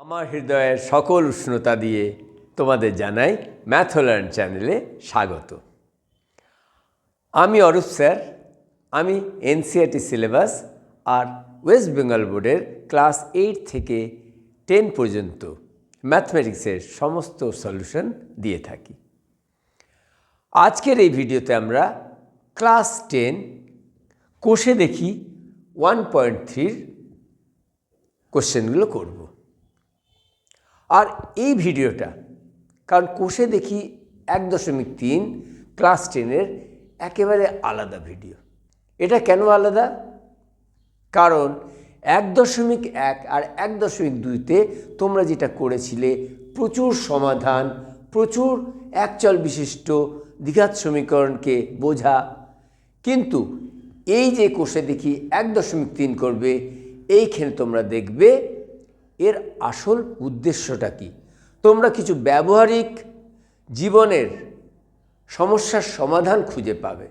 আমার হৃদয়ের সকল উষ্ণতা দিয়ে তোমাদের জানাই ম্যাথলার্ন চ্যানেলে স্বাগত। আমি অরূপ স্যার। আমি এনসিইআরটি সিলেবাস আর ওয়েস্ট বেঙ্গল বোর্ডের ক্লাস 8 থেকে 10 পর্যন্ত ম্যাথমেটিক্সের সমস্ত সলিউশন দিয়ে থাকি। আজকের এই ভিডিওতে আমরা ক্লাস 10 কোষে দেখি 1.3 কোশ্চেনগুলো করব। আর এই ভিডিওটা কারণ কোষে দেখি 1.3 ক্লাস 10-এর একেবারে আলাদা ভিডিও। এটা কেন আলাদা? কারণ 1.1 আর 1.2-তে তোমরা যেটা করেছিলে প্রচুর সমাধান, প্রচুর একচল বিশিষ্ট দ্বিঘাত সমীকরণকে বোঝা, কিন্তু এই যে কোষে দেখি 1.3 করবে, এইখানে তোমরা দেখবে এর আসল উদ্দেশ্যটা কি। তোমরা কিছু ব্যবহারিক জীবনের সমস্যার সমাধান খুঁজে পাবে।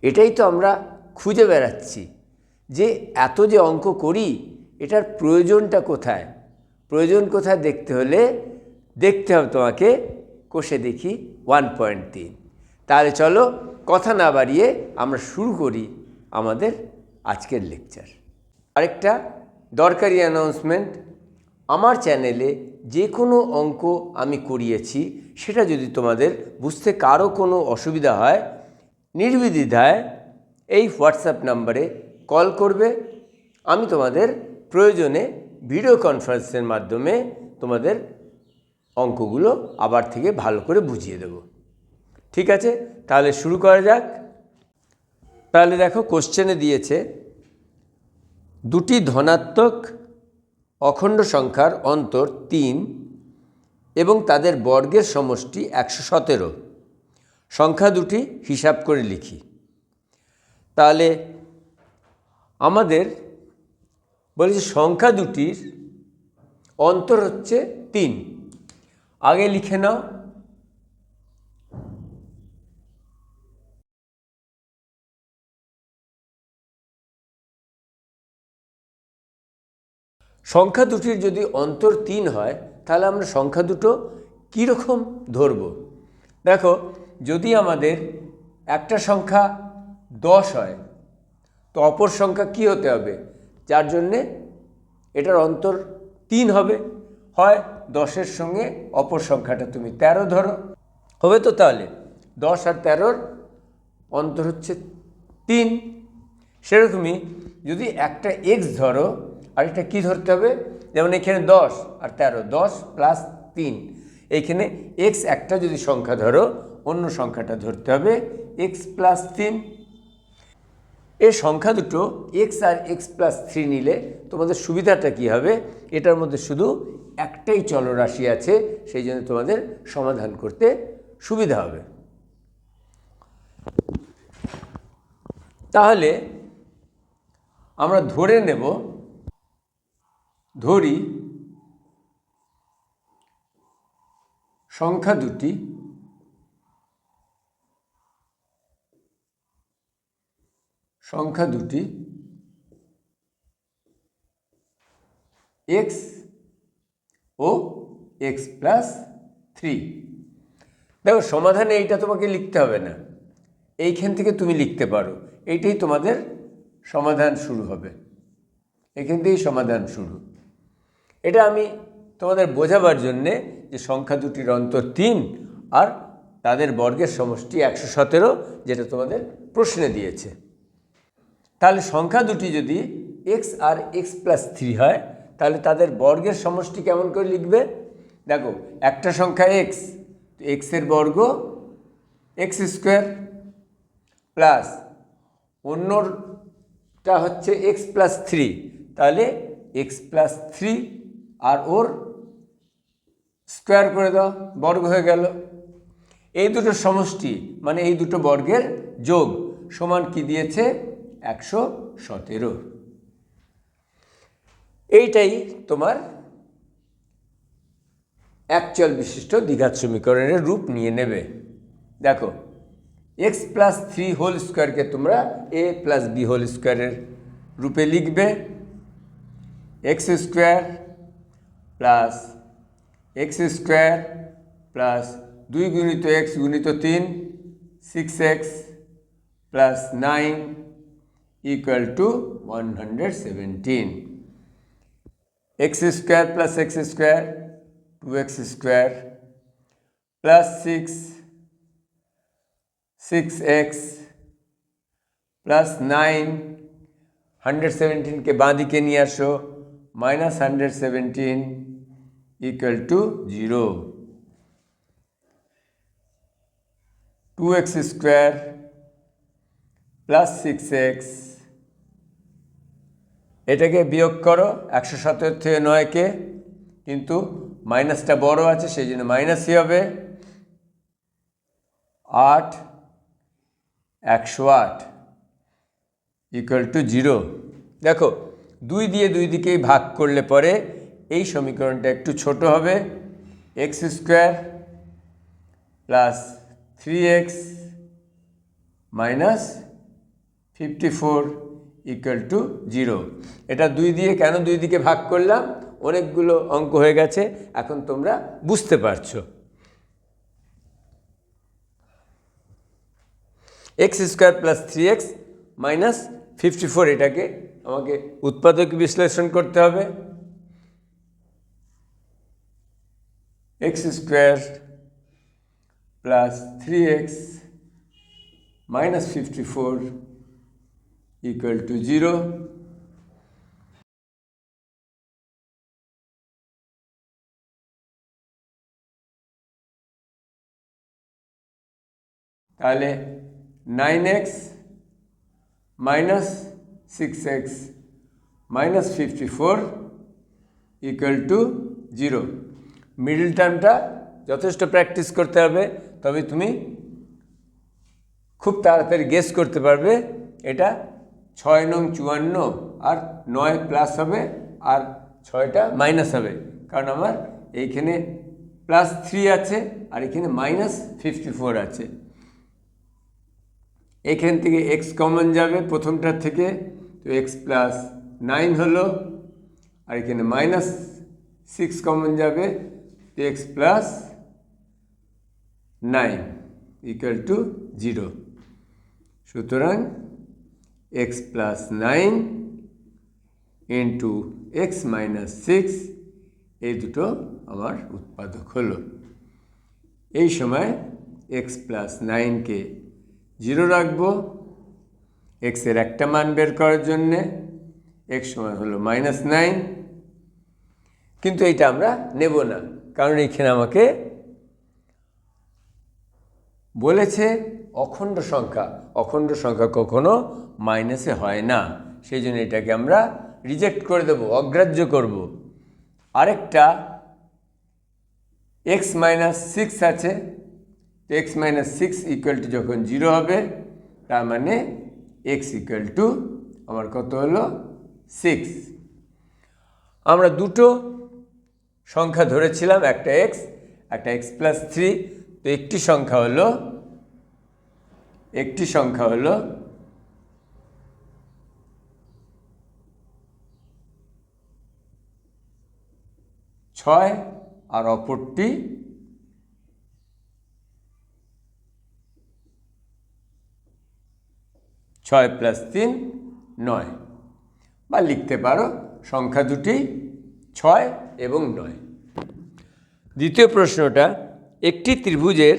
এটাই তো আমরা খুঁজে বেড়াচ্ছি যে এত যে অঙ্ক করি এটার প্রয়োজনটা কোথায়। প্রয়োজন কোথায় দেখতে হলে দেখতে হবে তোমাকে কোষে দেখি 1.3। তাহলে চলো কথা না বাড়িয়ে আমরা শুরু করি আমাদের আজকের লেকচার। আরেকটা দরকারি অ্যানাউন্সমেন্ট, আমার চ্যানেলে যে কোনো অঙ্ক আমি করিয়েছি সেটা যদি তোমাদের বুঝতে কারো কোনো অসুবিধা হয়, নির্দ্বিধায় এই হোয়াটসঅ্যাপ নাম্বারে কল করবে। আমি তোমাদের প্রয়োজনে ভিডিও কনফারেন্সের মাধ্যমে তোমাদের অঙ্কগুলো আবার থেকে ভালো করে বুঝিয়ে দেব। ঠিক আছে, তাহলে শুরু করা যাক। তাহলে দেখো কোশ্চেনে দিয়েছে দুটি ধনাত্মক অখণ্ড সংখ্যার অন্তর 3 এবং তাদের বর্গের সমষ্টি 117। সংখ্যা দুটি হিসাব করে লিখি। তাহলে আমাদের বলেছে সংখ্যা দুটির অন্তর হচ্ছে 3। আগে লিখে নাও। সংখ্যা দুটির যদি অন্তর 3 হয় তাহলে আমরা সংখ্যা দুটো কীরকম ধরব? দেখো, যদি আমাদের একটা সংখ্যা 10 হয় তো অপর সংখ্যা কি হতে হবে? যার জন্যে এটার অন্তর 3 হবে। হয় 10-এর সঙ্গে অপর সংখ্যাটা তুমি 13 ধরো, হবে তো। তাহলে 10 আর 13-র অন্তর হচ্ছে 3। সেরকমই যদি একটা এক্স ধরো আর এটা কী ধরতে হবে? যেমন এখানে 10 আর 13, 10 প্লাস 3। এইখানে এক্স একটা যদি সংখ্যা ধরো, অন্য সংখ্যাটা ধরতে হবে এক্স প্লাস 3। এই সংখ্যা দুটো এক্স আর এক্স প্লাস 3 নিলে তোমাদের সুবিধাটা কি হবে? এটার মধ্যে শুধু একটাই চলরাশি আছে, সেই জন্য তোমাদের সমাধান করতে সুবিধা হবে। তাহলে আমরা ধরে নেব, ধরি সংখ্যা দুটি এক্স ও এক্স প্লাস 3। দেখো, সমাধানে এইটা তোমাকে লিখতে হবে না, এইখান থেকে তুমি লিখতে পারো। এইটাই তোমাদের সমাধান শুরু হবে, এখান থেকেই সমাধান শুরু। এটা আমি তোমাদের বোঝাবার জন্যে যে সংখ্যা দুটির অন্তর 3 আর তাদের বর্গের সমষ্টি 117, যেটা তোমাদের প্রশ্নে দিয়েছে। তাহলে সংখ্যা দুটি যদি এক্স আর এক্স প্লাস 3 হয় তাহলে তাদের বর্গের সমষ্টি কেমন করে লিখবে? দেখো, একটা সংখ্যা এক্স, এক্সের বর্গ এক্স স্কোয়ার, প্লাস অন্যটা হচ্ছে এক্স প্লাস 3, তাহলে এক্স প্লাস 3 আর ওর স্কোয়ার করে দাও, বর্গ হয়ে গেল। এই দুটো সমষ্টি মানে এই দুটো বর্গের যোগ সমান কি দিয়েছে? 117। এইটাই তোমার একচল বিশিষ্ট দ্বিঘাত সমীকরণের রূপ নিয়ে নেবে। দেখো, এক্স প্লাস 3 হোল স্কোয়ারকে তোমরা এ প্লাস বি হোল স্কোয়ারের রূপে লিখবে। X square plus x square plus 2 গুণিত এক্স গুণিত 3 6x plus 9 equal to 117। X square plus x square 2x square plus 6x plus 9 117কে বাঁ দিকে নিয়ে আসো -117 equal to 0। 2x square plus 6x, এটাকে বিয়োগ করো 117 থেকে 9কে, কিন্তু মাইনাসটা বড় আছে সেই জন্য মাইনাসই হবে। 8 108 ইকুয়াল টু 0। দেখো 2 দিয়ে 2 দিকেই ভাগ করলে পরে এই সমীকরণটা একটু ছোট হবে। X square plus 3x minus 54 equal to 0। এটা 2 দিয়ে কেন 2 দিকে ভাগ করলাম, অনেকগুলো অঙ্ক হয়ে গেছে, এখন তোমরা বুঝতে পারছো। X square plus 3x minus 54, এটাকে আমাকে উৎপাদক বিশ্লেষণ করতে হবে। X square plus 3x minus 54 equal to 0। তাহলে 9x minus 6x minus 54 equal to 0। Middle টার্মটা যথেষ্ট প্র্যাকটিস করতে হবে, তবে তুমি খুব তাড়াতাড়ি গেস করতে পারবে। এটা 6 নং 54 আর 9 প্লাস হবে আর 6টা মাইনাস হবে, কারণ আমার এইখানে প্লাস 3 আছে আর এখানে মাইনাস 54 আছে। এখান থেকে এক্স কমন যাবে প্রথমটার থেকে, তো এক্স প্লাস 9 হলো, আর এখানে মাইনাস 6 কমন যাবে, তো এক্স প্লাস 9 ইকুয়াল টু 0। সুতরাং x plus 9 into x minus 6, এই দুটো আমার উৎপাদক হলো। এই সময় এক্স প্লাস 9কে 0 রাখবো এক্সের একটা মান বের করার জন্যে। এক্স সমান হলো -9, কিন্তু এইটা আমরা নেব না, কারণ এইখানে আমাকে বলেছে অখণ্ড সংখ্যা, অখণ্ড সংখ্যা কখনো মাইনাসে হয় না, সেই জন্য এটাকে আমরা রিজেক্ট করে দেব, অগ্রাহ্য করব। আরেকটা এক্স মাইনাস 6 আছে, তো এক্স মাইনাস 6 ইকুয়াল টু যখন 0 হবে, তার মানে এক্স ইকুয়াল টু আমার কত হলো 6। আমরা দুটো সংখ্যা ধরেছিলাম, একটা এক্স প্লাস 3, তো একটি সংখ্যা হলো 6 আর অপরটি 6 প্লাস 3 9, বা লিখতে পারো সংখ্যা দুটি 6 এবং 9। দ্বিতীয় প্রশ্নটা, একটি ত্রিভুজের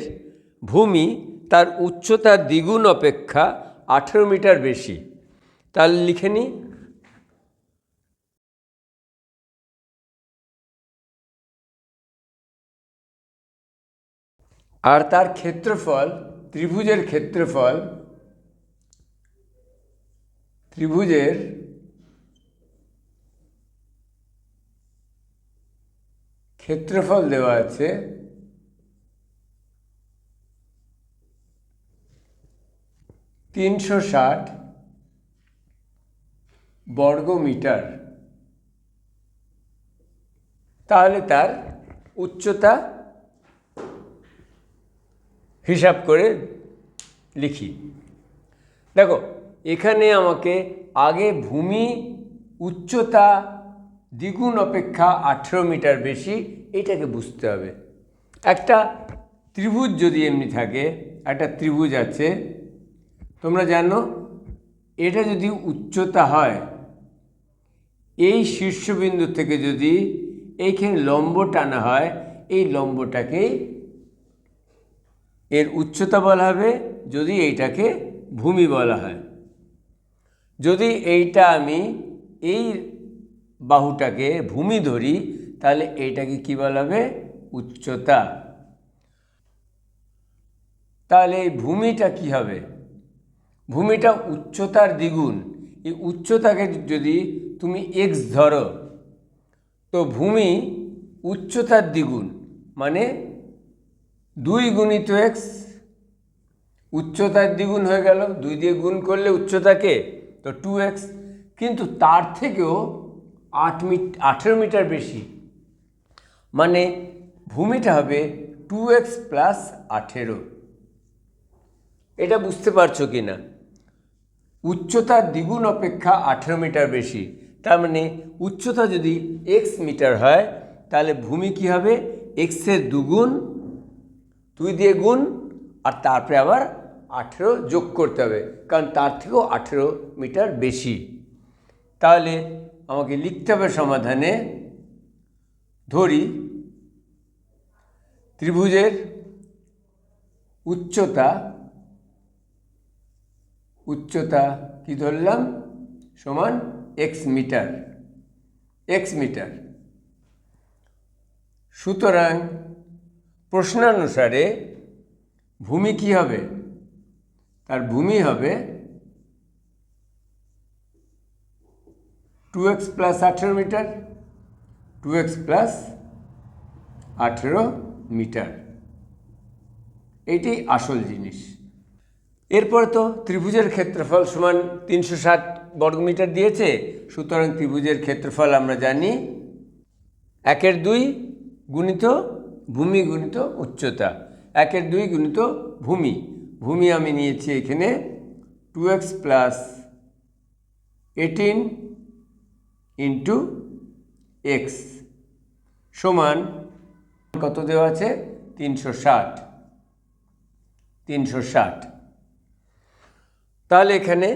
ভূমি তার উচ্চতার দ্বিগুণ অপেক্ষা 18 মিটার বেশি, তাহলে লিখে নিই। আর তার ক্ষেত্রফল, ত্রিভুজের ক্ষেত্রফল দেওয়া আছে 360 বর্গ মিটার, তাহলে তার উচ্চতা হিসাব করে লিখি। দেখো এখানে আমাকে আগে ভূমি উচ্চতা দ্বিগুণ অপেক্ষা 18 মিটার বেশি, এটাকে বুঝতে হবে। একটা ত্রিভুজ যদি এমনি থাকে, একটা ত্রিভুজ আছে, তোমরা জানো এটা যদি উচ্চতা হয়, এই শীর্ষবিন্দু থেকে যদি এইখানে লম্ব টানা হয়, এই লম্বটাকেই এর উচ্চতা বলা হবে, যদি এইটাকে ভূমি বলা হয়। যদি এইটা আমি এই বাহুটাকে ভূমি ধরি, তাহলে এইটাকে কি বলা হবে? উচ্চতা। তাহলে এই ভূমিটা কি হবে? ভূমিটা উচ্চতার দ্বিগুণ। এই উচ্চতাকে যদি তুমি এক্স ধরো, তো ভূমি উচ্চতার দ্বিগুণ, মানে 2 গুণিত এক্স, উচ্চতার দ্বিগুণ হয়ে গেল। 2 দিয়ে গুণ করলে উচ্চতাকে, তো 2x, কিন্তু তার থেকেও 18 মিটার বেশি, মানে ভূমিটা হবে 2x প্লাস 18। এটা বুঝতে পারছো কি না? উচ্চতার দ্বিগুণ অপেক্ষা 18 মিটার বেশি, তার মানে উচ্চতা যদি x মিটার হয়, তাহলে ভূমি কি হবে? এক্সের দুগুণ, 2 দিয়ে গুণ, আর তারপরে আবার 18 যোগ করতে হবে, কারণ তার থেকেও 18 মিটার বেশি। তাহলে আমাকে লিখতে হবে সমাধানে, ধরি ত্রিভুজের উচ্চতা কি ধরলাম? সমান এক্স মিটার। সুতরাং প্রশ্নানুসারে ভূমি কি হবে? তার ভূমি হবে 2x plus 18 metre, 2x plus 18 metre. এইটাই আসল জিনিস। এরপর তো ত্রিভুজের ক্ষেত্রফল সমান 360 বর্গমিটার দিয়েছে, সুতরাং ত্রিভুজের ক্ষেত্রফল আমরা জানি 1/2 গুণিত ভূমি গুণিত উচ্চতা, 1/2 গুণিত ভূমি। ভূমি আমি নিয়েছি এখানে 2x প্লাস 18 ইন্টু এক্স সমান কত দেওয়া আছে? 360। তাহলে এখানে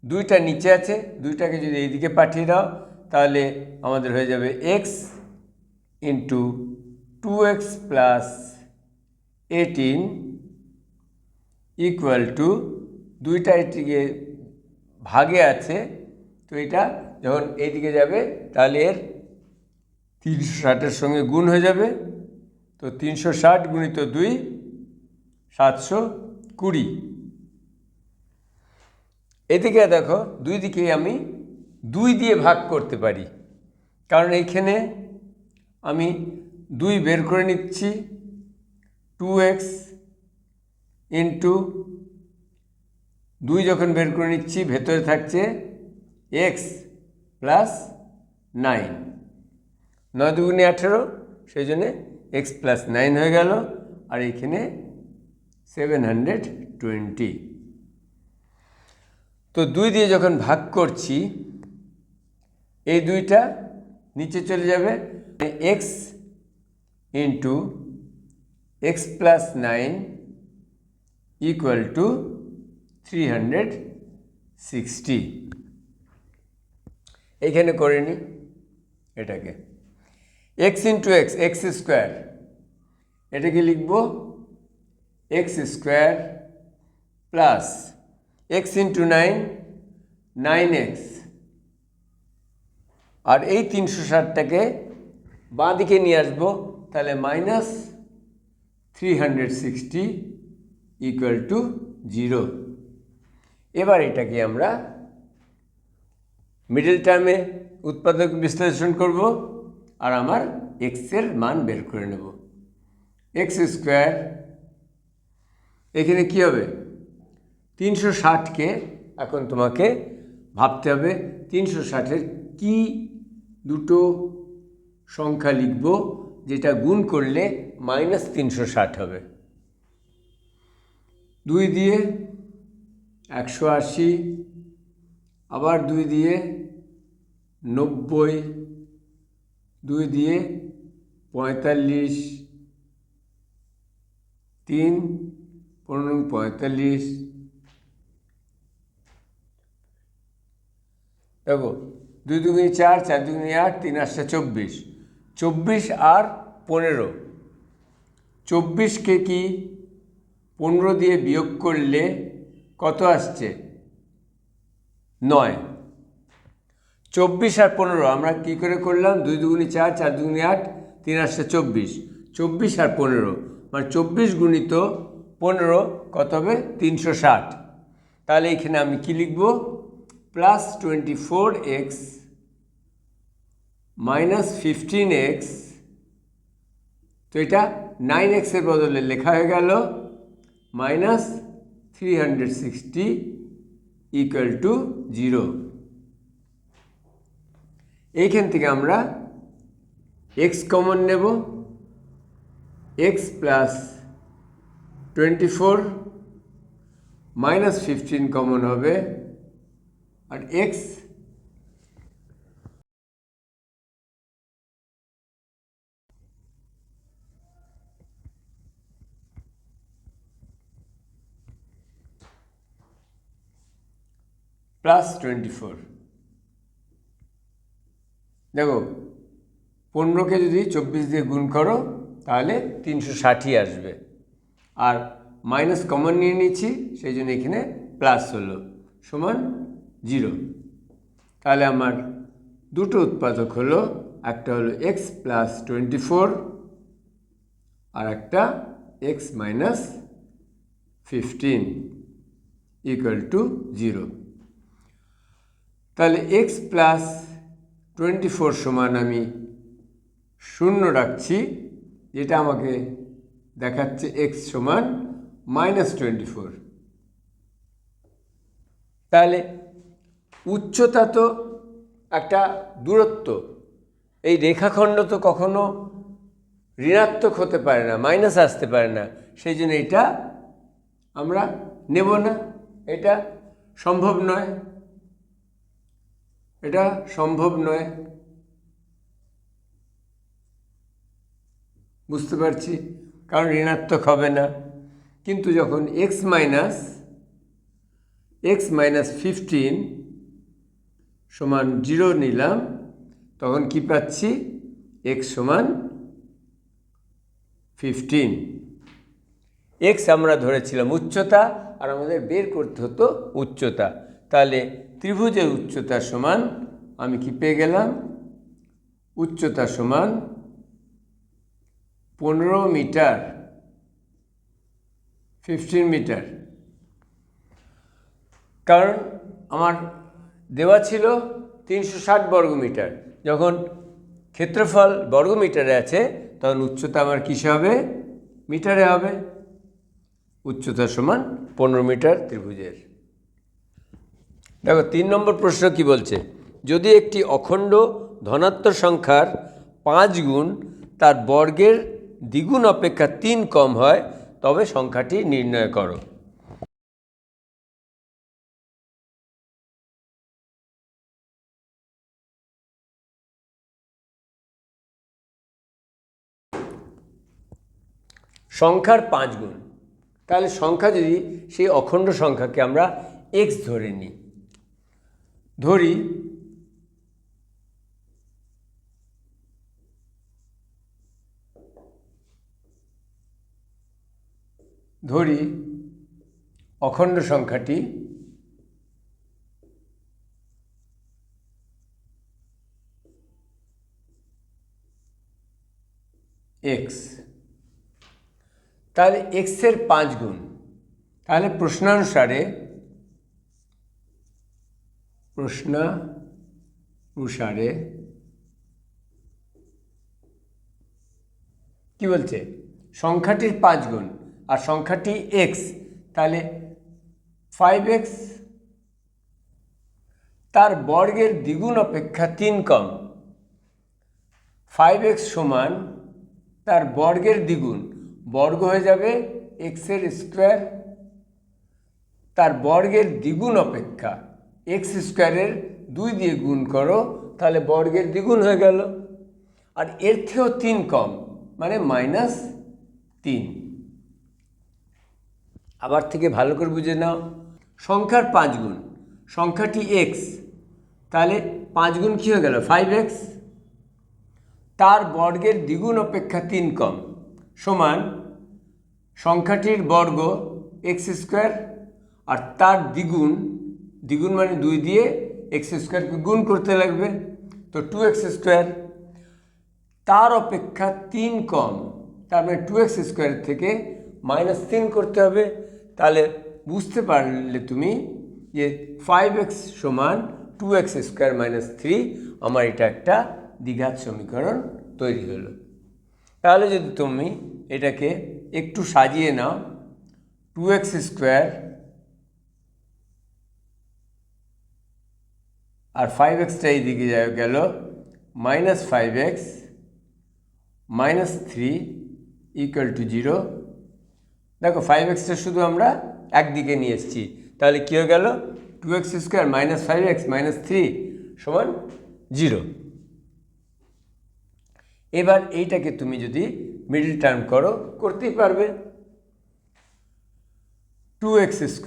2টা নিচে আছে, 2টাকে যদি এইদিকে পাঠিয়ে দাও, তাহলে আমাদের হয়ে যাবে x into 2x plus 18 equal to, 2টা এদিকে ভাগে আছে, তো এটা যখন এইদিকে যাবে তাহলে এর 360-এর সঙ্গে গুণ হয়ে যাবে, তো 360 গুণিত 2 720। এদিকে দেখো, 2 দিকেই আমি 2 দিয়ে ভাগ করতে পারি, কারণ এইখানে আমি 2 বের করে নিচ্ছি। 2x ইন্টু 2 যখন বের করে নিচ্ছি, ভেতরে থাকছে x প্লাস 9, 9 দুগুণে 18, সেই জন্যে x প্লাস 9 হয়ে গেল, আর এইখানে 720। তো 2 দিয়ে যখন ভাগ করছি, এই 2টা নিচে চলে যাবে, x into x plus 9 equal to 360। এইখানে করে নিই এটাকে, x ইন্টু এক্স স্কোয়ার, এটাকে লিখব x square plus x into 9, 9x, আর এই 360টাকে বাঁ দিকে নিয়ে আসবো, তাহলে মাইনাস 360 ইকুয়াল টু 0। এবার এটাকে আমরা মিডল টার্মে উৎপাদক বিশ্লেষণ করব, আর আমার এক্সের মান বের করে নেব। এক্স স্কোয়ার, এখানে কি হবে? 360কে এখন তোমাকে ভাবতে হবে 360-এর কি দুটো সংখ্যা লিখব যেটা গুণ করলে মাইনাস 360 হবে। 2 দিয়ে 180, আবার 2 দিয়ে 90, 2 দিয়ে 45, 3 15 45, দেখো 2 দুগুণে 4, 4 দুগুণে 8, 3 8 24, 24 আর 15, 24কে কি 15 দিয়ে বিয়োগ করলে কত আসছে? 9। 24 আর 15 আমরা কি করে করলাম? 2 দুগুণে 4, 4 দুগুণে 8, 3 8 24, 24 আর 15 মানে 24 গুণিত 15 কত হবে? 360। তাহলে এখানে আমি কি লিখব? প্লাস 24x মাইনাস 15x, তো এটা 9x এর বদলে লেখা হয়ে গেল মাইনাস 360 ইকুয়াল টু 0। এইখান থেকে আমরা x কমন নেব, x প্লাস 24 মাইনাস 15 কমন হবে, আর x প্লাস 24। দেখো 15কে যদি 24 দিয়ে গুণ করো তাহলে 360 আসবে, আর মাইনাস কমন নিয়ে নিচ্ছি সেই জন্য এখানে প্লাস হলো, সমান 0। তাহলে আমার দুটো উৎপাদক হলো, একটা হলো x প্লাস 24 আর একটা x মাইনাস 15 ইকুয়াল টু 0। তাহলে x প্লাস 24 সমান আমি 0 রাখছি, যেটা আমাকে দেখাচ্ছে x সমান মাইনাস 24। তাহলে উচ্চতা তো একটা দূরত্ব, এই রেখাখণ্ড তো কখনো ঋণাত্মক হতে পারে না, মাইনাস আসতে পারে না, সেই জন্য এটা আমরা নেব না, এটা সম্ভব নয়, এটা সম্ভব নয়। বুঝতে পারছি, কারণ ঋণাত্মক হবে না। কিন্তু যখন x মাইনাস 15 সমান 0 নিলাম, তখন কি পাচ্ছি? x সমান 15। x আমরা ধরেছিলাম উচ্চতা, আর আমাদের বের করতে হতো উচ্চতা। তাহলে ত্রিভুজের উচ্চতা সমান আমি কি পেয়ে গেলাম? উচ্চতা সমান 15 মিটার, 15 মিটার। কারণ আমার দেওয়া ছিল 360 বর্গমিটার, যখন ক্ষেত্রফল বর্গমিটারে আছে তখন উচ্চতা আমার কিসে হবে? মিটারে হবে। উচ্চতা সমান 15 মিটার ত্রিভুজের। দেখো 3 নম্বর প্রশ্ন কি বলছে? যদি একটি অখণ্ড ধনাত্মক সংখ্যার 5 গুণ তার বর্গের দ্বিগুণ অপেক্ষা 3 কম হয়, তবে সংখ্যাটি নির্ণয় করো। সংখ্যার 5 গুণ, তাহলে সংখ্যা যদি সেই অখণ্ড সংখ্যাকে আমরা x ধরে নিই, ধরি অখণ্ড সংখ্যাটি x, তাহলে x এর 5 গুণ। তাহলে প্রশ্নানুসারে কি বলছে? সংখ্যাটির 5 গুণ আর সংখ্যাটি x, তাহলে 5x তার বর্গের দ্বিগুণ অপেক্ষা 3 কম। 5x সমান তার বর্গের দ্বিগুণ, বর্গ হয়ে যাবে x এর স্কোয়ার, তার বর্গের দ্বিগুণ অপেক্ষা x স্কোয়ারের 2 দিয়ে গুণ করো, তাহলে বর্গের দ্বিগুণ হয়ে গেল। আর এর থেকেও 3 কম মানে -3। আবার থেকে ভালো করে বুঝে নাও, সংখ্যার 5 গুণ, সংখ্যাটি x, তাহলে 5 গুণ কী হয়ে গেল 5x, তার বর্গের দ্বিগুণ অপেক্ষা 3 কম সমান সংখ্যাটির বর্গ x², আর তার দ্বিগুণ, দ্বিগুণ মানে 2 দিয়ে x² গুণ করতে লাগবে, তো 2x², তার অপেক্ষা 3 কম, তার মানে 2x² থেকে -3 করতে হবে। তাহলে বুঝতে পারলে তুমি যে 5x সমান 2x² - 3, আমার এটা একটা দ্বিঘাত সমীকরণ তৈরি হলো। তাহলে যদি তুমি এটাকে একটু সাজিয়ে নাও, 2x² আর 5xটা এই দিকে গেল, -5x -3 = 0। দেখো 5xটা শুধু আমরা একদিকে নিয়ে এসেছি, তাহলে কী হয়ে গেল 2x² - 5x - 3 সমান 0। এবার এইটাকে তুমি যদি মিডল টার্ম করো, করতেই পারবে। 2x² -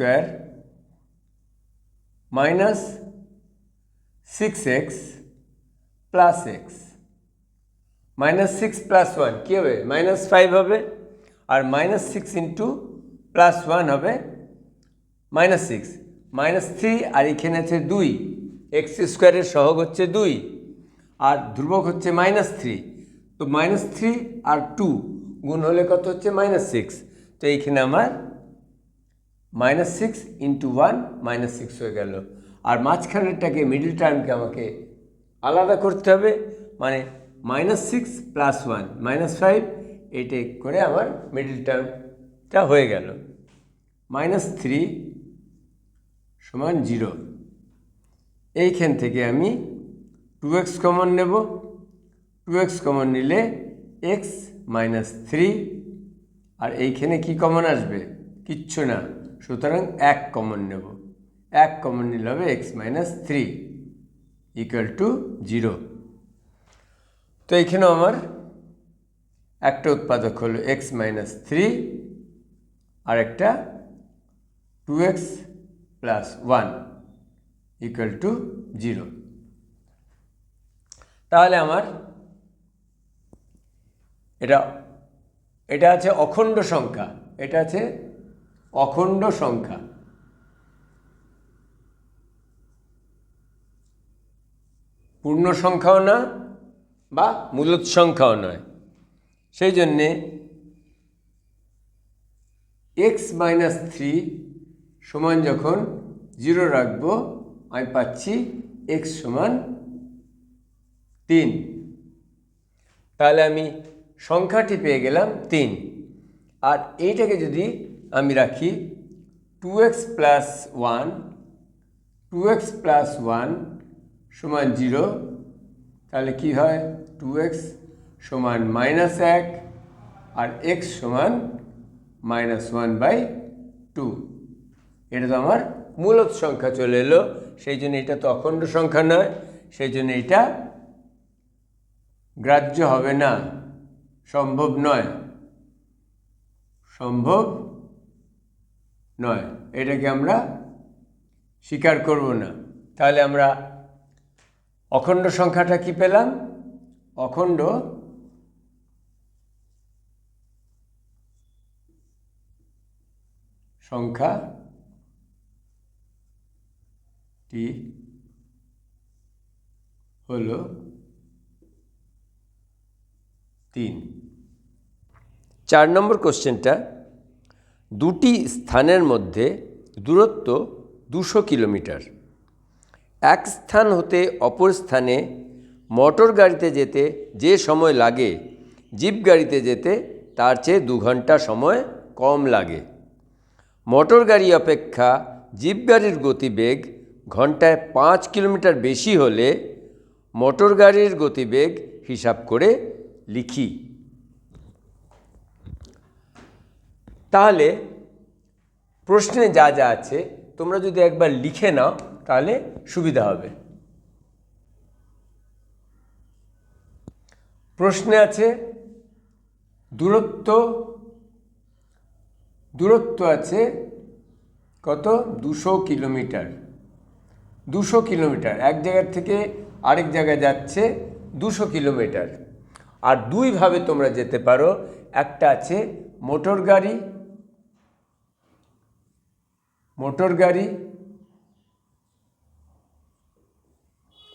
6x + x, -6 + 1 কী হবে -5 হবে, আর -6 × +1 হবে -6, -3, আর এখানে আছে 2, x² এর সহগ হচ্ছে 2 আর ধ্রুবক হচ্ছে -3, তো -3 আর 2 গুণ হলে কত হচ্ছে -6, তো এইখানে আমার -6 × 1 -6 হয়ে গেল। আর মাঝখানেরটাকে মিডল টার্মকে আমাকে আলাদা করতে হবে, মানে -6 + 1 -5, এইটা করে আমার মিডল টার্মটা হয়ে গেল। -3 = 0। এইখান থেকে আমি 2x কমন নেব, 2x কমন নিলে x - 3, আর এইখানে কি কমন আসবে, কিচ্ছু না, সুতরাং 1 কমন নেব, 1 কমন নিলে হবে x - 3 = 0। তো এইখানেও আমার একটা উৎপাদক হলো x - 3 আর একটা 2x + 1 = 0। তাহলে আমার এটা আছে অখণ্ড সংখ্যা, এটা আছে অখণ্ড সংখ্যা, পূর্ণ সংখ্যাও না বা মূলদ সংখ্যাও নয়। সেই জন্যে x - 3 সমান যখন 0 রাখবো, আমি পাচ্ছি x সমান 3। তাহলে আমি সংখ্যাটি পেয়ে গেলাম 3। আর এইটাকে যদি আমি রাখি 2x + 1, 2x + 1 সমান 0, তাহলে কি হয় 2x সমান -1 আর x সমান -1/2। এটা তো আমার মূলদ সংখ্যা চলে এলো, সেই জন্য এটা তো অখণ্ড সংখ্যা নয়, সেই জন্য এটা গ্রাহ্য হবে না, সম্ভব নয়, সম্ভব নয়, এটাকে আমরা স্বীকার করব না। তাহলে আমরা অখণ্ড সংখ্যাটা কি পেলাম, অখণ্ড সংখ্যাটি হলো 3। 4 নম্বর কোশ্চেনটা, দুটি স্থানের মধ্যে দূরত্ব 200 কিলোমিটার। এক স্থান হতে অপর স্থানে মোটর গাড়িতে যেতে যে সময় লাগে, জিপ গাড়িতে যেতে তার চেয়ে 2 ঘন্টা সময় কম লাগে। মোটর গাড়ি অপেক্ষা জিপ গাড়ির গতিবেগ ঘন্টায় 5 কিলোমিটার বেশি হলে মোটর গাড়ির গতিবেগ হিসাব করে লিখি। তাহলে প্রশ্নে যা যা আছে তোমরা যদি একবার লিখে নাও তাহলে সুবিধা হবে। প্রশ্নে আছে দূরত্ব আছে কত? 200 কিলোমিটার। 200 কিলোমিটার, এক জায়গার থেকে আরেক জায়গায় যাচ্ছে 200 কিলোমিটার। আর দুইভাবে তোমরা যেতে পারো, একটা আছে মোটর গাড়ি,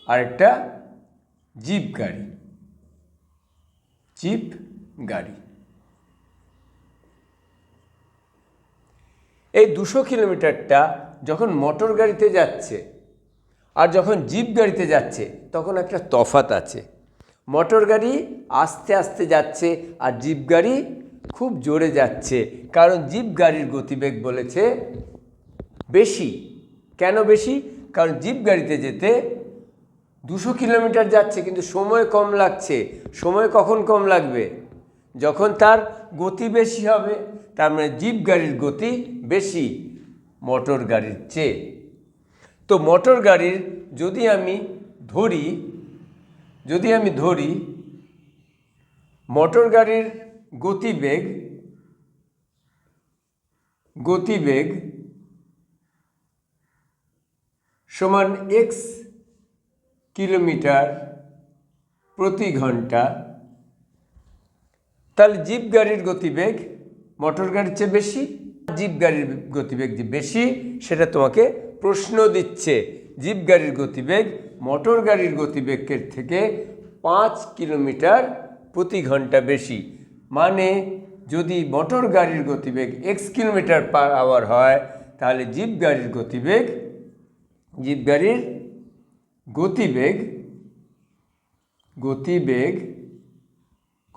আর একটা জিপ গাড়ি। এই 200 কিলোমিটারটা যখন মোটর গাড়িতে যাচ্ছে আর যখন জিপ গাড়িতে যাচ্ছে তখন একটা তফাৎ আছে। মোটর গাড়ি আস্তে আস্তে যাচ্ছে আর জিপ গাড়ি খুব জোরে যাচ্ছে, কারণ জিপ গাড়ির গতিবেগ বলেছে বেশি। কেন বেশি? কারণ জিপ গাড়িতে যেতে 200 কিলোমিটার যাচ্ছে কিন্তু সময় কম লাগছে। সময় কখন কম লাগবে? যখন তার গতি বেশি হবে। তার মানে জিপ গাড়ির গতি বেশি মোটর গাড়ির চেয়ে। তো মোটর গাড়ির যদি আমি ধরি মোটর গাড়ির গতিবেগ সমান x কিলোমিটার প্রতি ঘন্টা, তাহলে জিপ গাড়ির গতিবেগ মোটর গাড়ির চেয়ে বেশি। জিপ গাড়ির গতিবেগ যে বেশি সেটা তোমাকে প্রশ্ন দিচ্ছে। জিপ গাড়ির গতিবেগ মোটর গাড়ির গতিবেগের থেকে 5 কিলোমিটার প্রতি ঘন্টা বেশি। মানে যদি মোটর গাড়ির গতিবেগ x কিলোমিটার পার আওয়ার হয়, তাহলে জিপ গাড়ির গতিবেগ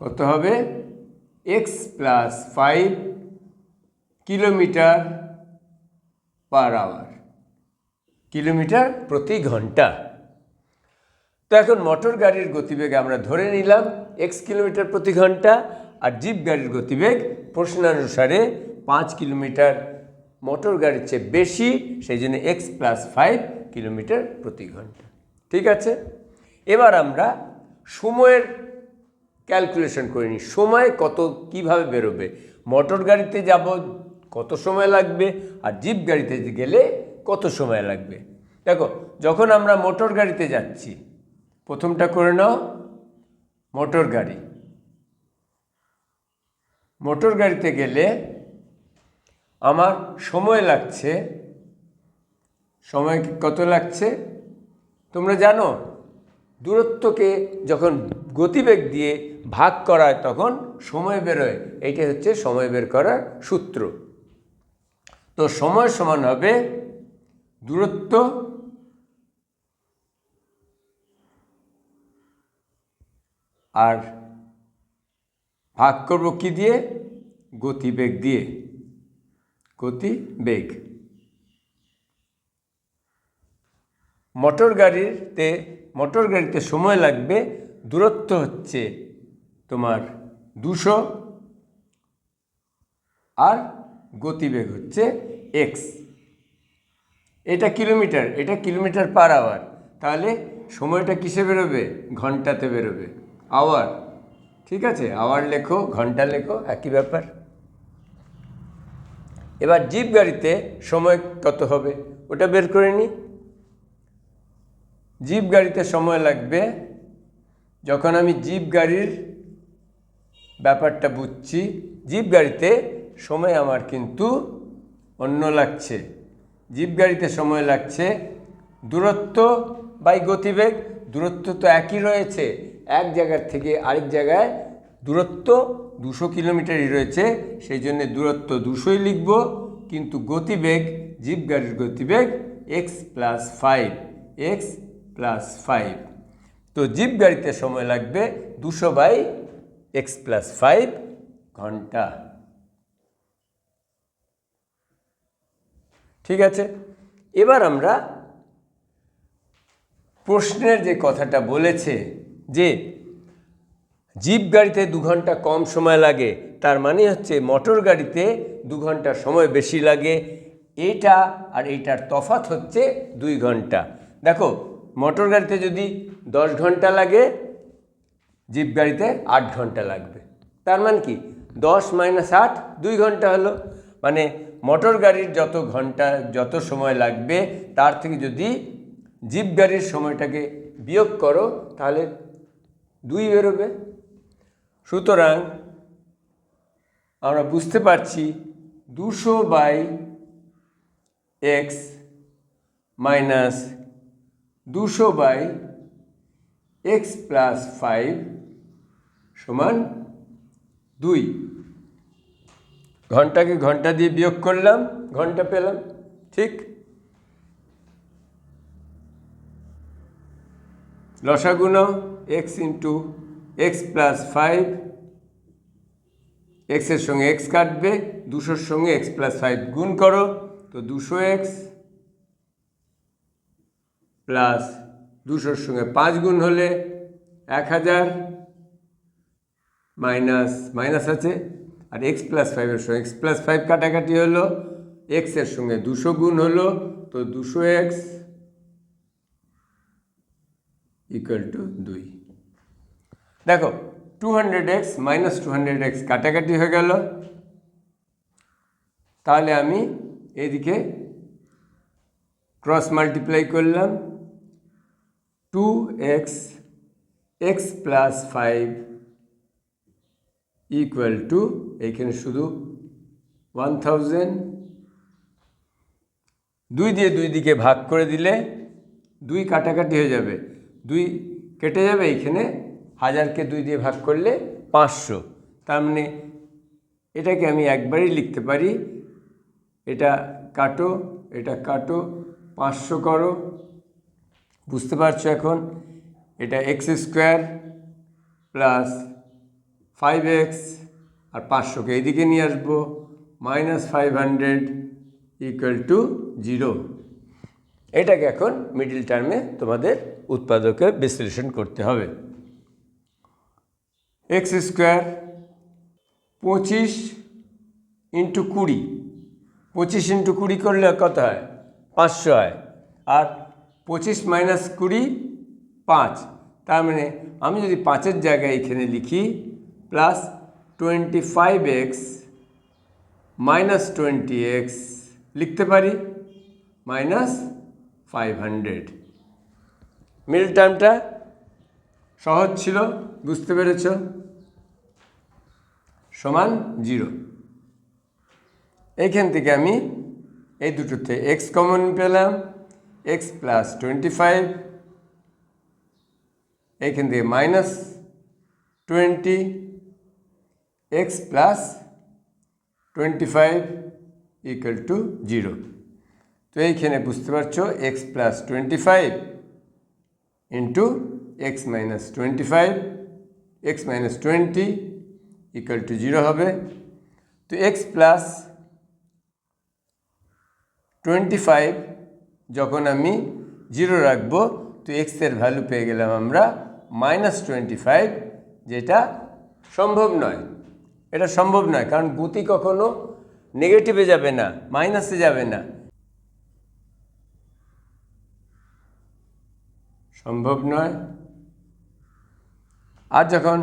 কত হবে? x plus 5 kilometre per hour, kilometre প্রতি ঘন্টা। তো এখন মোটর গাড়ির গতিবেগ আমরা ধরে নিলাম x কিলোমিটার প্রতি ঘন্টা, আর জিপ গাড়ির গতিবেগ প্রশ্নানুসারে 5 কিলোমিটার মোটর গাড়ির চেয়ে বেশি, সেই জন্য x প্লাস 5 কিলোমিটার প্রতি ঘন্টা। ঠিক আছে, এবার আমরা সময়ের ক্যালকুলেশন করে নিই। সময় কিভাবে বেরোবে? মোটর গাড়িতে যাব কত সময় লাগবে, আর জিপ গাড়িতে গেলে কত সময় লাগবে। দেখো, যখন আমরা মোটর গাড়িতে যাচ্ছি, প্রথমটা করে নাও। মোটর গাড়িতে গেলে আমার সময় কত লাগছে? তোমরা জানো, দূরত্বকে যখন গতিবেগ দিয়ে ভাগ করা হয় তখন সময় বেরোয়। এইটাই হচ্ছে সময় বের করার সূত্র। তো সময় সমান হবে দূরত্ব আর ভাগ করব কি দিয়ে? গতিবেগ দিয়ে। মোটর গাড়িতে সময় লাগবে, দূরত্ব হচ্ছে তোমার 200 আর গতিবেগ হচ্ছে x। এটা কিলোমিটার পার আওয়ার, তাহলে সময়টা কিসে বেরোবে? ঘন্টাতে বেরোবে, আওয়ার। ঠিক আছে, আওয়ার লেখো, ঘন্টা লেখো, একই ব্যাপার। এবার জিপ গাড়িতে সময় কত হবে ওটা বের করে নিই। জিপ গাড়িতে সময় লাগবে, যখন আমি জিপ গাড়ির ব্যাপারটা বুঝছি, জিপ গাড়িতে সময় আমার কিন্তু অন্য লাগছে। জিপ গাড়িতে সময় লাগছে দূরত্ব বাই গতিবেগ। দূরত্ব তো একই রয়েছে, এক জায়গার থেকে আরেক জায়গায় দূরত্ব 200 কিলোমিটারই রয়েছে, সেই জন্য দূরত্ব 200ই লিখব, কিন্তু গতিবেগ, জিপ গাড়ির গতিবেগ x প্লাস 5। তো জিপ গাড়িতে সময় লাগবে 200 বাই x প্লাস 5 ঘন্টা। ঠিক আছে, এবার আমরা প্রশ্নের যে কথাটা বলেছে যে জিপ গাড়িতে 2 ঘন্টা কম সময় লাগে, তার মানে হচ্ছে মোটর গাড়িতে 2 ঘন্টা সময় বেশি লাগে। এটা আর এইটার তফাৎ হচ্ছে 2 ঘন্টা। দেখো, মোটর গাড়িতে যদি 10 ঘন্টা লাগে জিপ গাড়িতে 8 ঘন্টা লাগবে। তার মানে কি 10 - 8 2 ঘন্টা হলো। মানে মোটর গাড়ির যত সময় লাগবে তার থেকে যদি জিপ গাড়ির সময়টাকে বিয়োগ করো তাহলে 2 বেরোবে। সুতরাং আমরা বুঝতে পারছি 200/x মাইনাস 200/x প্লাস 5 সমান 2। ঘন্টাকে ঘন্টা দিয়ে বিয়োগ করলাম, ঘন্টা পেলাম। ঠিক, লসাগু নাও x ইন্টু x প্লাস 5, এক্সের সঙ্গে x কাটবে, 200-র সঙ্গে x প্লাস 5 গুণ করো, তো 200x প্লাস 200-র সঙ্গে 5 গুণ হলে 1000 মাইনাস আছে, আর x প্লাস 5-এর সঙ্গে x প্লাস 5 কাটাকাটি হলো, এক্সের সঙ্গে 200 গুণ হলো, তো 200x ইকুয়াল টু 2। দেখো 200x মাইনাস 200x কাটাকাটি হয়ে গেল। তাহলে আমি এদিকে ক্রস মাল্টিপ্লাই করলাম, 2x x plus 5 equal to, এইখানে শুধু 1000, 2 দিয়ে 2 দিকে ভাগ করে দিলে 2 কাটাকাটি হয়ে যাবে, 2 কেটে যাবে, এইখানে 1000কে 2 দিয়ে ভাগ করলে 500। তার মানে এটাকে আমি একবারই লিখতে পারি, এটা কাটো, এটা কাটো, 500 করো। বুঝতে পারছো এখন? এটা x² প্লাস 5x আর 500কে এইদিকে নিয়ে আসবো, -500 ইকুয়াল টু 0। এটাকে এখন মিডল টার্মে তোমাদের উৎপাদকে বিশ্লেষণ করতে হবে। x² 25 ইন্টু 20, 25 ইন্টু 20 করলে কত হয়? 500 হয়। আর 25 মাইনাস 20 5, তার মানে আমি যদি 5-এর জায়গায় এখানে লিখি প্লাস 25x মাইনাস 20x লিখতে পারি, -500। মিডল টার্মটা সহজ ছিল, বুঝতে পেরেছ? সমান 0। এইখান থেকে আমি এই দুটোতে x কমন পেলাম, x প্লাস 25, এইখান থেকে -20, x প্লাস 25 ইকুয়াল টু 0। তো এইখানে বুঝতে পারছো x plus 25 into x minus 25, x minus 20 equal to 0 হবে। তো x প্লাস 25 যখন আমি 0 রাখবো, তো x-এর ভ্যালু পেয়ে গেলাম আমরা -25, যেটা সম্ভব নয়। এটা সম্ভব নয়, কারণ গতি কখনো নেগেটিভে যাবে না, মাইনাসে যাবে না, সম্ভব নয়। আর যখন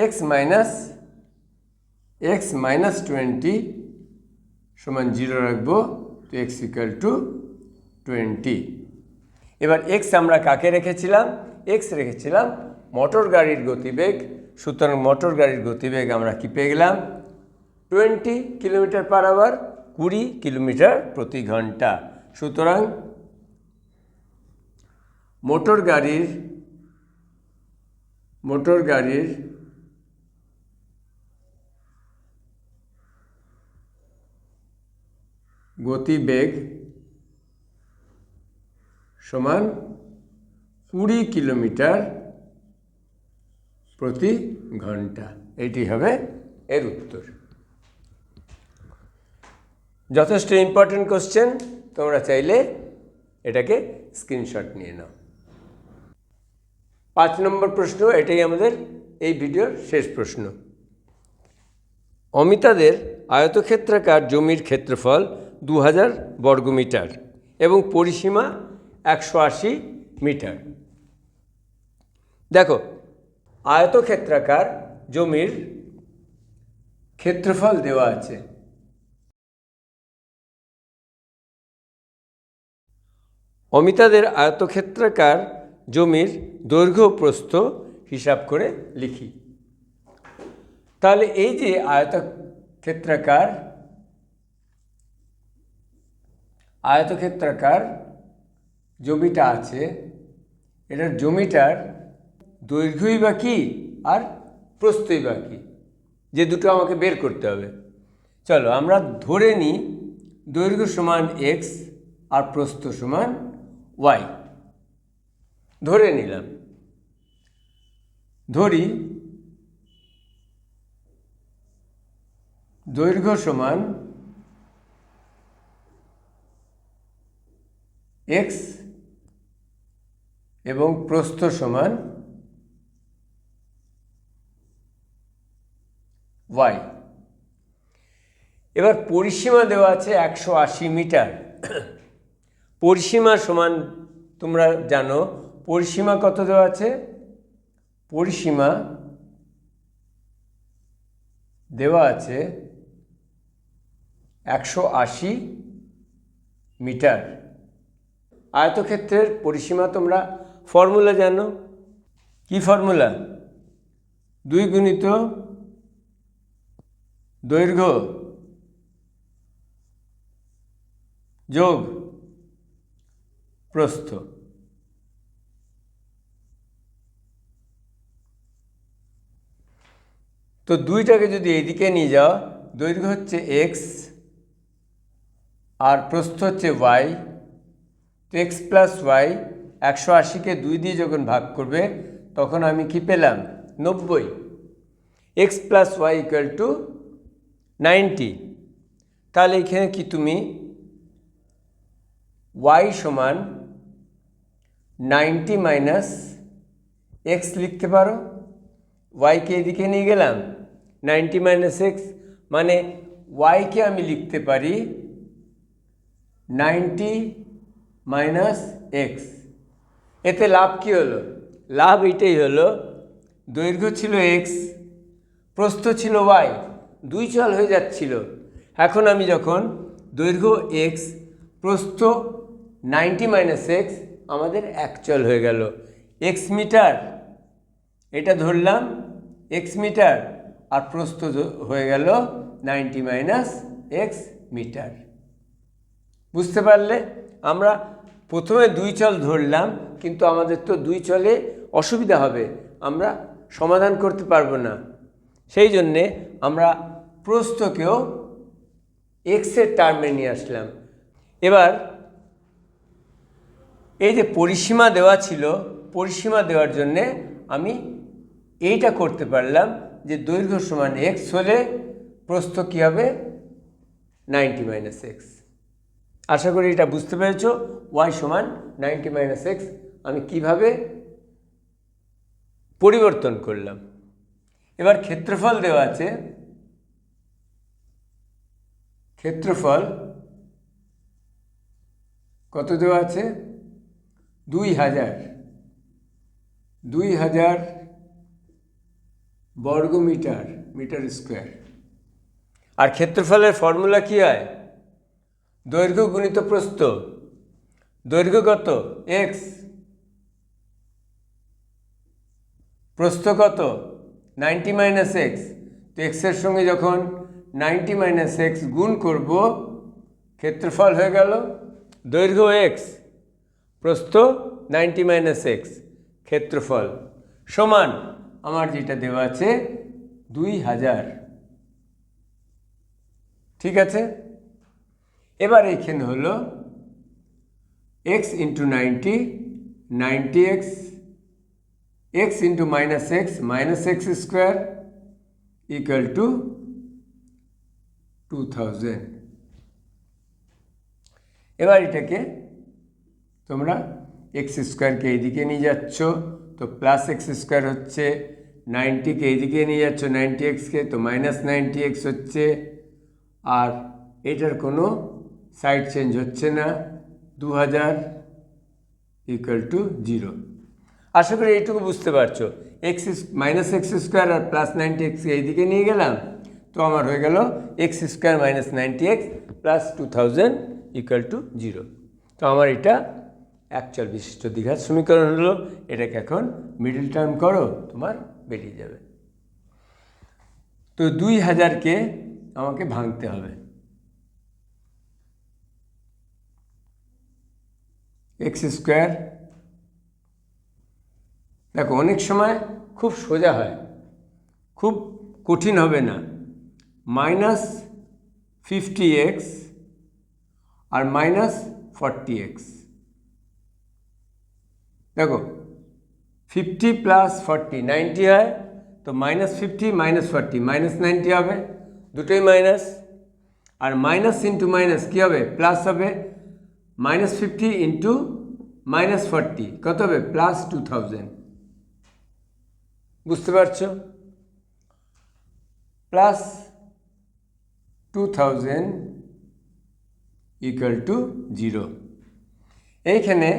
x মাইনাস 20 সমান 0 রাখবো, তো x ইকুয়াল টু 20। এবার x আমরা কাকে রেখেছিলাম? x রেখেছিলাম মোটর গাড়ির গতিবেগ। সুতরাং মোটর গাড়ির গতিবেগ আমরা কি পেয়ে গেলাম? 20 কিলোমিটার/আওয়ার, 20 কিলোমিটার প্রতি ঘন্টা। সুতরাং মোটর গাড়ির গতিবেগ সমান 20 কিলোমিটার প্রতি ঘন্টা। এটি হবে এর উত্তর। যথেষ্ট ইম্পর্টেন্ট কোশ্চেন, তোমরা চাইলে এটাকে স্ক্রিনশট নিয়ে নাও। 5 নম্বর প্রশ্ন, এটাই আমাদের এই ভিডিওর শেষ প্রশ্ন। অমিতাদের আয়তক্ষেত্রাকার জমির ক্ষেত্রফল 2000 বর্গমিটার এবং পরিসীমা 180 মিটার। দেখো আয়তক্ষেত্রাকার জমির ক্ষেত্রফল দেওয়া আছে। অমিতাদের আয়তক্ষেত্রাকার জমির দৈর্ঘ্য প্রস্থ হিসাব করে লিখি। তাহলে এই যে আয়তক্ষেত্রাকার জমিটা আছে, এটার জমিটার দৈর্ঘ্যই বা কী আর প্রস্থই বা কী, যে দুটো আমাকে বের করতে হবে। চলো আমরা ধরে নিই দৈর্ঘ্য সমান এক্স আর প্রস্থ সমান ওয়াই। ধরে নিলাম, ধরি দৈর্ঘ্য সমান এক্স এবং প্রস্থ সমান ওয়াই। এবার পরিসীমা দেওয়া আছে 180 মিটার। পরিসীমা সমান তোমরা জানো পরিসীমা কত দেওয়া আছে? পরিসীমা দেওয়া আছে 180 মিটার। আয়তক্ষেত্রের পরিসীমা তোমরা ফর্মুলা জানো, কি ফর্মুলা? 2 গুণিত দৈর্ঘ্য যোগ প্রস্থ। তো দুইটাকে যদি এইদিকে নিয়ে যাও, দৈর্ঘ্য হচ্ছে এক্স আর প্রস্থ হচ্ছে ওয়াই, তো এক্স প্লাস ওয়াই 180কে 2 দিয়ে যখন ভাগ করবে তখন আমি কি পেলাম? 90। X plus y equal to 90। তাহলে এখানে কি তুমি ওয়াই সমান 90 মাইনাস এক্স লিখতে পারো? ওয়াইকে এদিকে নিয়ে গেলাম, 90 মাইনাস এক্স মানে ওয়াইকে আমি লিখতে পারি 90 মাইনাস এক্স। এতে লাভ কি হলো? লাভ এটাই হলো, দৈর্ঘ্য ছিল এক্স, প্রস্থ ছিল ওয়াই, 2 চল হয়ে যাচ্ছিল। এখন আমি যখন দৈর্ঘ্য এক্স প্রস্থ 90 মাইনাস এক্স, আমাদের 1 চল হয়ে গেল। এক্স মিটার, এটা ধরলাম এক্স মিটার, আর প্রস্থ হয়ে গেল 90 মাইনাস এক্স মিটার। বুঝতে পারলে? আমরা প্রথমে 2 চল ধরলাম, কিন্তু আমাদের তো 2 চলে অসুবিধা হবে, আমরা সমাধান করতে পারবো না। সেই জন্যে আমরা প্রস্থকেও এক্সের টার্মে নিয়ে আসলাম। এবার এই যে পরিসীমা দেওয়া ছিল, পরিসীমা দেওয়ার জন্যে আমি এইটা করতে পারলাম যে দৈর্ঘ্য সমান এক্স হলে প্রস্থ কী হবে? 90 মাইনাস এক্স। আশা করি এটা বুঝতে পেরেছ। ওয়াই সমান 90 মাইনাস এক্স আমি কিভাবে পরিবর্তন করলাম। এবার ক্ষেত্রফল দেওয়া আছে, ক্ষেত্রফল কত দেওয়া আছে? 2000 বর্গমিটার, মিটার স্কোয়ার। আর ক্ষেত্রফলের ফর্মুলা কি হয়? দৈর্ঘ্য গুণিত প্রস্থ। দৈর্ঘ্য কত? এক্স, প্রস্থ কত? 90 মাইনাস এক্স। তো এক্সের সঙ্গে যখন 90 মাইনাস এক্স গুণ করব, ক্ষেত্রফল হয়ে গেল দৈর্ঘ্য এক্স, প্রস্থ 90 মাইনাস এক্স, ক্ষেত্রফল সমান আমার যেটা দেওয়া আছে 2000। ঠিক আছে? এবার এইখানে হলো x into 90, 90x, x into minus x square equal to 2000। এবার এটাকে তোমরা এক্স স্কোয়ারকে এইদিকে নিয়ে যাচ্ছ, তো প্লাস এক্স স্কোয়ার হচ্ছে, 90কে এইদিকে নিয়ে যাচ্ছ 90xকে, তো মাইনাস 90x হচ্ছে, আর এটার কোনো সাইড চেঞ্জ হচ্ছে না, 2000 ইকুয়াল টু 0। আশা করি এইটুকু বুঝতে পারছো। এক্স মাইনাস এক্স স্কোয়ার আর প্লাস 90x এইদিকে নিয়ে গেলাম, তো আমার হয়ে গেল x square minus 90x plus 2000 equal to 0। তো আমার এটা অ্যাকচুয়াল বিশিষ্ট দ্বিঘাত সমীকরণ হলো। এটাকে এখন মিডল টার্ম করো, তোমার বেরিয়ে যাবে। তো 2000কে আমাকে ভাঙতে হবে। এক্স স্কোয়ার, দেখো অনেক সময় খুব সোজা হয়, খুব কঠিন হবে না। মাইনাস 50x আর মাইনাস 40x, দেখো 50 প্লাস 40 90 হয়, তো মাইনাস 50 মাইনাস 40 মাইনাস 90 হবে, দুটোই মাইনাস। আর মাইনাস ইন্টু মাইনাস কী হবে, প্লাস হবে। মাইনাস 50 ইন্টু মাইনাস 40 কত হবে, প্লাস 2000। বুঝতে পারছো? Plus 2000 equal to 0। এইখানে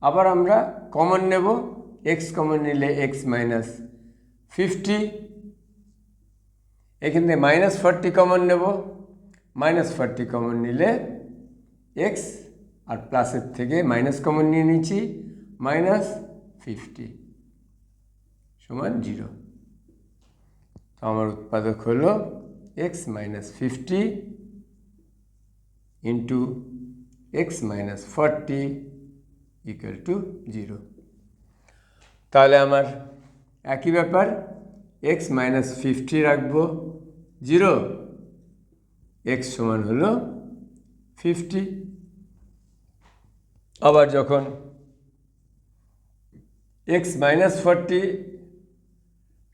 আবার আমরা কমন নেব, এক্স কমন নিলে এক্স মাইনাস 50, এখান থেকে মাইনাস 40 কমন নেব, মাইনাস 40 কমন নিলে এক্স, আর প্লাসের থেকে মাইনাস কমন নিয়ে নিচ্ছি, মাইনাস 50 সমান 0। তো আমার উৎপাদক হলো x minus 50 into x minus 40 equal to 0। তাহলে আমার একই ব্যাপার, এক্স মাইনাস 50 রাখবো 0, এক্স সমান হলো 50। আবার যখন এক্স মাইনাস 40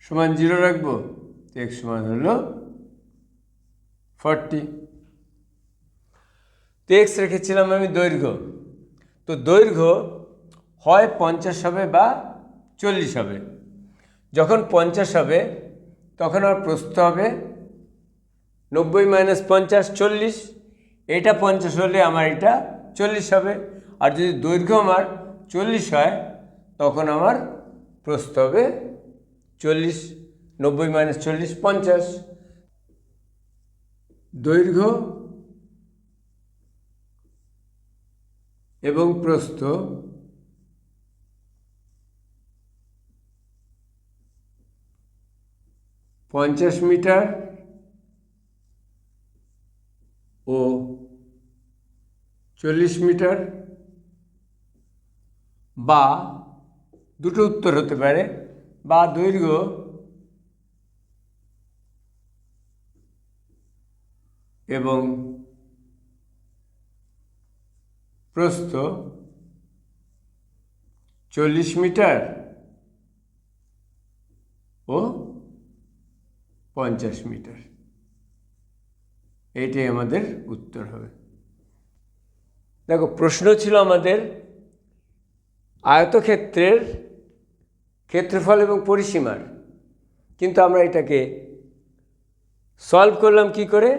সমান 0 রাখবো, এক্স সমান হলো 40। তো এক্স রেখেছিলাম আমি দৈর্ঘ্য, তো দৈর্ঘ্য হয় 50 হবে বা 40 হবে। যখন 50 হবে তখন আমার প্রস্থ হবে 90 মাইনাস 50 40, এটা 50 হলে আমার এটা 40 হবে। আর যদি দৈর্ঘ্য আমার 40 হয় তখন আমার প্রস্থ হবে 40, 90 মাইনাস 40 50। দৈর্ঘ্য এবং প্রস্থ পঞ্চাশ মিটার ও 40 মিটার, বা দুটো উত্তর হতে পারে, বা দৈর্ঘ্য এবং প্রস্থ 40 মিটার ও 50 মিটার, এইটাই আমাদের উত্তর হবে। দেখো প্রশ্ন ছিল আমাদের আয়তক্ষেত্রের ক্ষেত্রফল এবং পরিসীমার, কিন্তু আমরা এটাকে সলভ করলাম কি করে,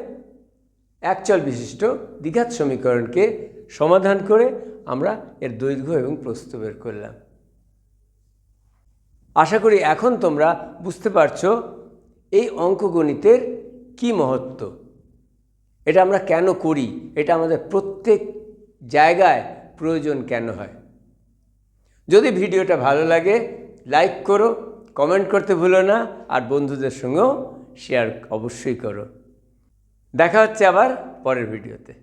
অ্যাকচুয়াল বিশিষ্ট দ্বিঘাত সমীকরণকে সমাধান করে আমরা এর দৈর্ঘ্য এবং প্রস্থ বের করলাম। আশা করি এখন তোমরা বুঝতে পারছো এই অঙ্কগণিতের কি মহত্ব, এটা আমরা কেন করি, এটা আমাদের প্রত্যেক জায়গায় প্রয়োজন কেন হয়। যদি ভিডিওটা ভালো লাগে লাইক করো, কমেন্ট করতে ভুলো না, আর বন্ধুদের সঙ্গেও শেয়ার অবশ্যই করো। দেখা হচ্ছে আবার পরের ভিডিওতে।